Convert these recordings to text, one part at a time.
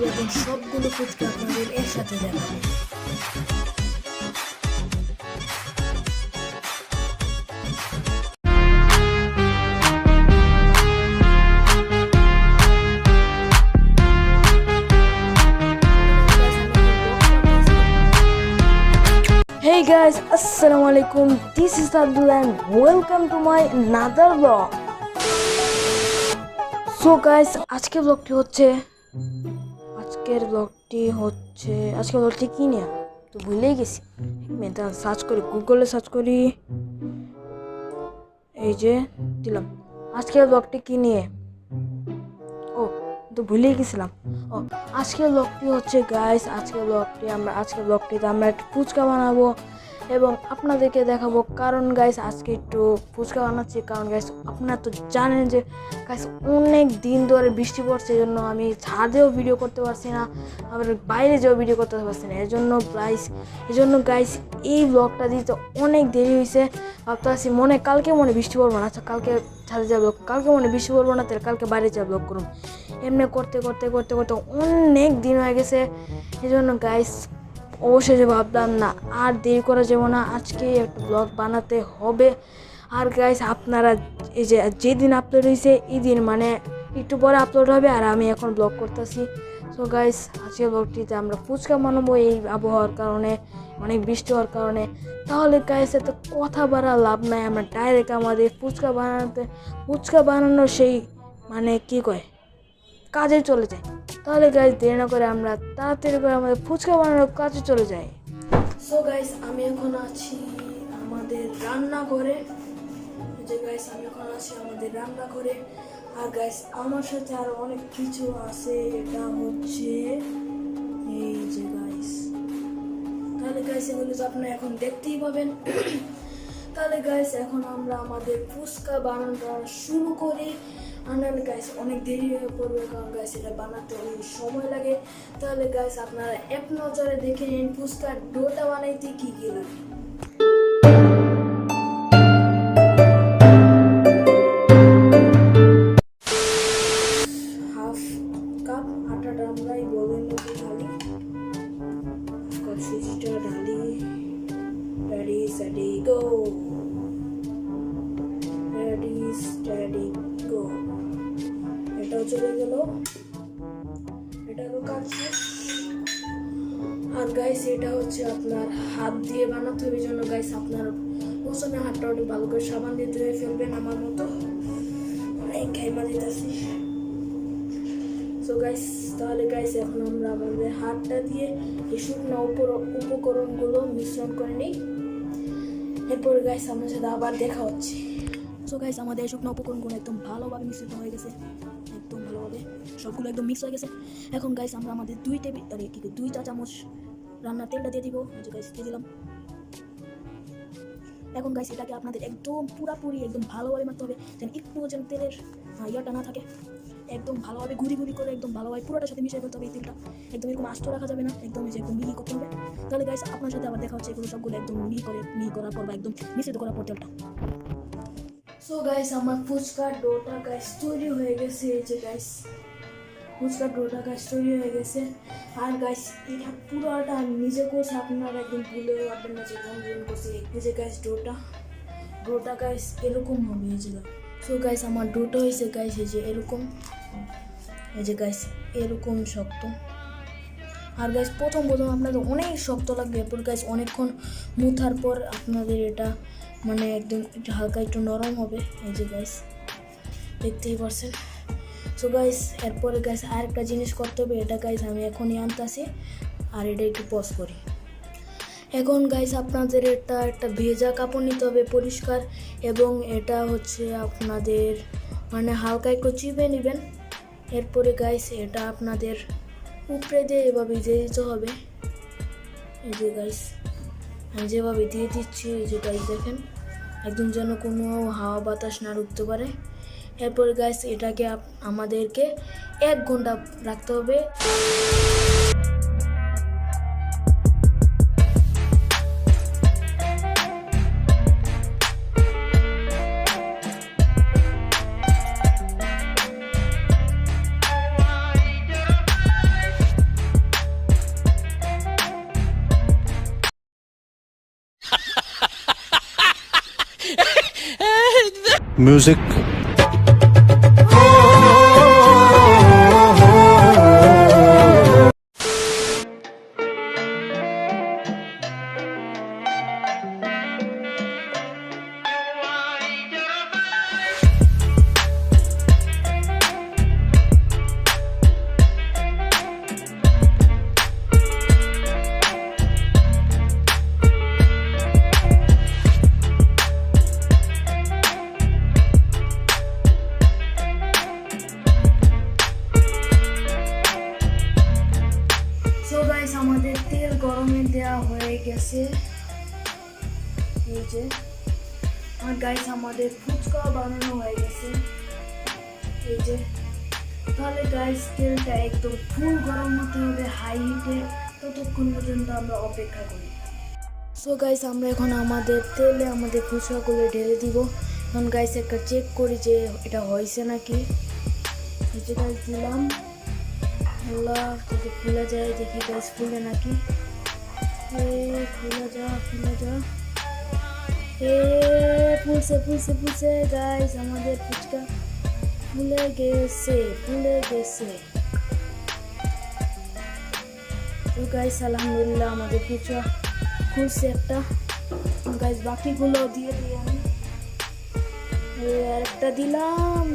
এবং সবগুলো ফুচকা আপনাদের একসাথে দেখাবো। Hey guys, Assalamualikum. This is Abdullah and Welcome to my another vlog. So guys, আজকের ব্লগটি কি নিয়ে তো ভুলেই গেছি। মেয়েটা সার্চ করি, গুগলে সার্চ করি, এই যে দিলাম আজকের ব্লগটি কি নিয়ে। ও তো ভুলেই গেছিলাম। আজকের ব্লগটি হচ্ছে গাইস, আজকের ব্লগটিতে আমরা একটু ফুচকা বানাবো এবং আপনাদেরকে দেখাবো। কারণ গাইস আজকে একটু ফুচকা বানাচ্ছি, কারণ গাইস আপনারা তো জানেন যে গাইস অনেক দিন ধরে বৃষ্টি পড়ছে, এই জন্য আমি ছাদেও ভিডিও করতে পারছি না, আবার বাইরে যেও ভিডিও করতে পারছি না। এই জন্য গাইস এই ব্লগটা দিতে অনেক দেরি হয়েছে। ভাবতেছি কালকে বৃষ্টি পড়বো না, আচ্ছা কালকে ছাদে যাবো, কালকে বৃষ্টি পড়বো না, তাহলে কালকে বাইরে যা ব্লগ করুন। এমনি করতে অনেক দিন হয়ে গেছে। এই জন্য গাইস অবশেষে ভাবলাম না আর দেরি করা যাবে না, আজকে একটা ব্লগ বানাতে হবে। আর গাইস আপনারা এই যে যেদিন আপলোড হয়েছে এই দিন একটু পরে আপলোড হবে, আর আমি এখন ব্লগ করতেছি। সো গাইস আজকে ব্লগটিতে আমরা ফুচকা বানাবো এই আবহাওয়ার কারণে, অনেক বৃষ্টি হওয়ার কারণে। তাহলে গাইস এত কথা বাড়া লাভ নাই, আমরা ডাইরেক্ট আমাদের ফুচকা বানানোর সেই কাজে চলে যাই। তাহলে গাইস দেরি না করে আমরা তাড়াতাড়ি করে আমাদের ফুচকা বানানোর কাজে চলে যাই। সো গাইস আমি এখন আছি আমাদের রান্নাঘরে। আর গাইস আমার সাথে আরো অনেক কিছু আছে, এটা হচ্ছে এই যে গাইস। তাহলে গাইস এগুলো তো আপনারা এখন দেখতেই পাবেন। তাহলে গাইস এখন আমরা আমাদের ফুচকা বানানোটা শুরু করি। আনালে গাইস অনেক দেরি হয়ে পড়বে, কারণ গাইস এটা বানাতে অনেক সময় লাগে। তাহলে গাইস আপনারা এক নজরে দেখে নিন ফুচকার ডোটা বানাইতে কি কি লাগে। হাফ কাপ আটাটা আমরা এই বোলের মধ্যে ঢালি, সুজিটা ঢালি। Ready steady go, ready steady go. এটাও চলে গেল, এটারও কাজ শেষ। আর গাইস এটা হচ্ছে আপনার হাত দিয়ে বানাতে হবে, জন্য গাইস আপনার প্রথমে হাতটা একটু ভালো করে সাবান দিয়ে ধুয়ে ফেলবেন, আমার মতো অনেক খাইমা দিতেছি। সো গাইস তাহলে গাইস এখন আমরা আমাদের হাতটা দিয়ে এই শুকনো উপকরণগুলো মিশ্রণ করে নিই। এরপরে গাইস আপনার সাথে আবার দেখা হচ্ছে। সো গাইস আমাদের শুকনো উপকরণগুলো একদম ভালোভাবে মিশ্রিত হয়ে গেছে, একদম ভালোভাবে সবগুলো একদম মিক্স হয়ে গেছে। এখন গাইস আমরা আমাদের 2 চা চামচ রান্নার তেলটা দিয়ে দিব। গাইস দিয়ে দিলাম। এখন গাইস এটাকে আপনাদের একদম পুরাপুরি একদম ভালোভাবে মাখতে হবে, যেন তেলের ইয়েটা না থাকে। একদম ভালোভাবে ঘুরি করে একদম ভালোভাবে পুরোটার সাথে মিশিয়ে ফেলতে হবে। এই তেলটা একদম এরকম আস্ত রাখা যাবে না, একদম মিহি করতে হবে। তাহলে গাইস আপনার সাথে আবার দেখা হচ্ছে এগুলো সবগুলো একদম মিহি করার পর বা একদম মিশ্রিত করার পর তেলটা। সো গাইস আমার ফুচকার ডোটা গাইস তৈরি হয়ে গেছে। এই যে গাইস ফুচকার ডোটা গাইস তৈরি হয়ে গেছে। আর গাইস এটা পুরোটা নিজে করছে, আপনারা একদম ভুলে পারবেন না যে কোন করছে। এই যে গাইস ডোটা গাইস এরকম হবে। এই যে সো গাইস আমার ডোটা হয়েছে গাইস এই যে এরকম, এই যে গাইস এরকম শক্ত। আর গাইস প্রথম আপনাদের অনেক শক্ত লাগবে, এরপর গাইস অনেকক্ষণ মুথার পর আপনাদের এটা একদম একটু হালকা একটু নরম হবে। এই যে গাইস দেখতেই পারছেন। সো গাইস এরপরে গাইস আর একটা জিনিস করতে হবে, এটা গাইস আমি এখনই আনতেছি, আর এটা একটু পজ করি। এখন গাইস আপনাদের এটা একটা ভেজা কাপড় নিতে হবে পরিষ্কার, এবং এটা হচ্ছে আপনাদের হালকা একটু চিপে নেবেন। এরপরে গাইস এটা আপনাদের উপরে দিয়ে এভাবে দিয়ে দিতে হবে। এই যে গাইস আমি যেভাবে দিয়ে দিচ্ছি, এই যে গাইস দেখেন একদম যেন কোনো হাওয়া বাতাস না ঢুকতে পারে। এরপরে গাইস এটাকে আমাদেরকে 1 ঘন্টা রাখতে হবে। music. সো গাইস আমাদের তেল গরমে দেওয়া হয়ে গেছে এই যে আর গাইস আমাদের ফুচকা বানানো হয়ে গেছে এই যে তাহলে গাইস তেলটা একদম ফুল গরম হতে হবে হাই হিটে ততক্ষণ পর্যন্ত আমরা অপেক্ষা করি সো গাইস আমরা এখন আমাদের তেলে আমাদের ফুচকাগুলো ঢেলে দিব এখন গাইস একটা চেক করি যে এটা হয়েছে নাকি এই যে গাইস দিলাম আল্লাহ যদি ফুলে যায় দেখি গাইস ফুলে নাকি ফুলে যা ফুলছে গাইস আমাদের ফুচকা ফুলে গেছে তো গাইস আলহামদুলিল্লাহ আমাদের ফুচকা ফুলছে একটা গাইস বাকিগুলো দিয়ে দিই আমি আর একটা দিলাম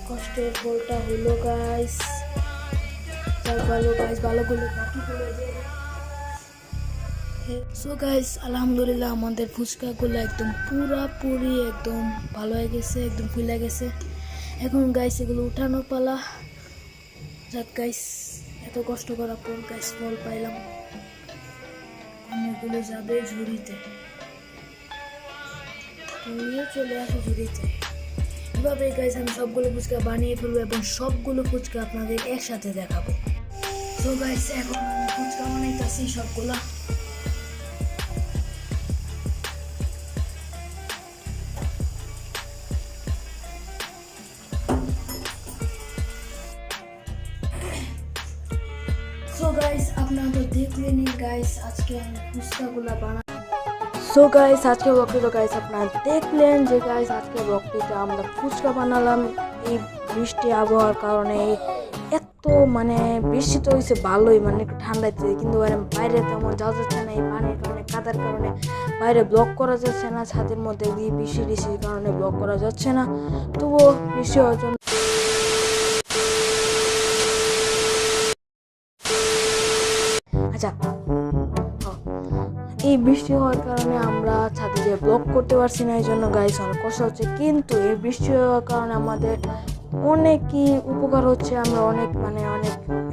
কষ্টের ফলটা হলো গাইস ভালোগুলো বাকিগুলো দিয়ে সো গাইস আলহামদুলিল্লাহ আমাদের ফুচকাগুলো একদম পুরাপুরি একদম ভালো হয়ে গেছে একদম ফুলে গেছে এখন গাইস এগুলো উঠানোর পালা যাক গাইস এত কষ্ট করার পর গাইস ফল পাইলাম এগুলো যাবে ঝুড়িতে চলে আসে ঝুড়িতে এভাবে গাইস আমি সবগুলো ফুচকা বানিয়ে ফেলবো এবং সবগুলো ফুচকা আপনাদের একসাথে দেখাবো তো গাইস এখন আমি ফুচকা বানাইতেছি সবগুলো সো গাইস আপনারা তো দেখলেনই গাইস আজকে আমি ফুচকাগুলো বানাই সো গাইস আজকে ব্লগটিতে গাইস আপনারা দেখলেন যে গাইস আজকে ব্লগটিতে আমরা ফুচকা বানালাম এই বৃষ্টি আবহাওয়ার কারণে এত মানে বৃষ্টি তো হয়েছে ভালোই মানে একটু ঠান্ডাতে কিন্তু বাইরে তেমন যাওয়া যাচ্ছে না এই পানির কারণে কাদার কারণে বাইরে ব্লগ করা যাচ্ছে না ছাদের মধ্যে দিয়ে বৃষ্টির কারণে ব্লগ করা যাচ্ছে না তবুও বৃষ্টি হওয়ার জন্য আচ্ছা এই বৃষ্টি হওয়ার কারণে আমরা ছাদে দিয়ে ব্লগ করতে পারছি না এই জন্য গাইস অনেক কষ্ট হচ্ছে কিন্তু এই বৃষ্টি হওয়ার কারণে আমাদের অনেকই উপকার হচ্ছে আমরা অনেক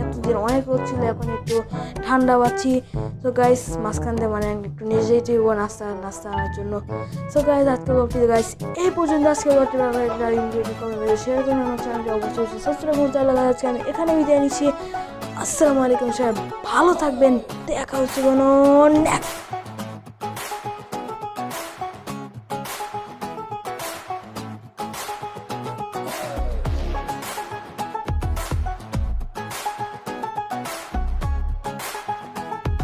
এতদিন অনেক রোদ ছিল এখন একটু ঠান্ডা পাচ্ছি তো গাইস মাঝখান দিয়ে একটু নিয়ে যেতে হইব নাস্তা আনার জন্য তো গাইস আজকে ব্লগটি গাইস এই পর্যন্ত আজকে ব্লগটি শেয়ার করুন আমার চ্যানেলটি অবশ্যই সাবস্ক্রাইব করতে হবে আজকে আমি এখানে বিদায় নিচ্ছি আসসালামু আলাইকুম সবাই ভালো থাকবেন দেখা হচ্ছে কোনো নেক্সট